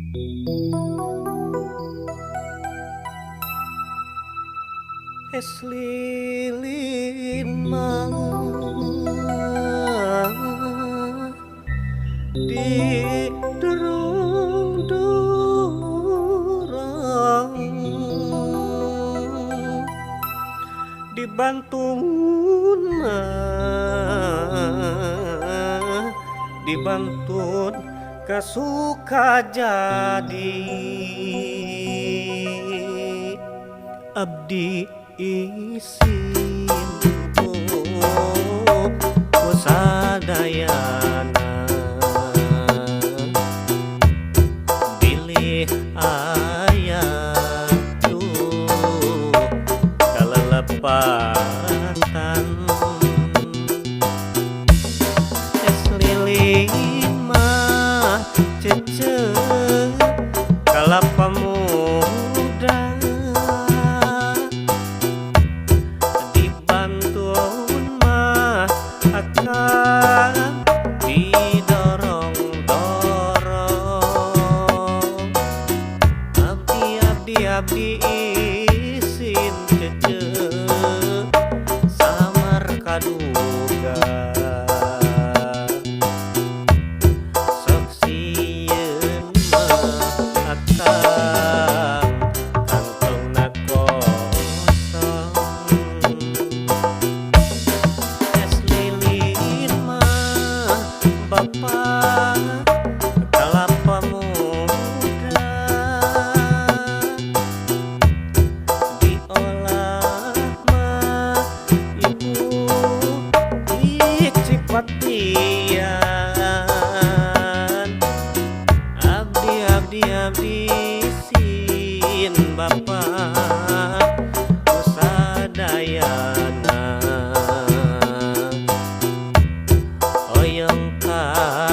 Es lilin mah di derung durang dibantun mah dibantun kasuka jadi abdi isin kusadayana bilih aya tuh kalelepatan es lilin mah cecep kalapa muda akan didorong-dorong abdi isin cecep samar kaduga sok sieun mah akang kantongna kosong Bapak kalapa muda diolah mah ibu Cipatian abdi sin Bapak kusadayana oyong ka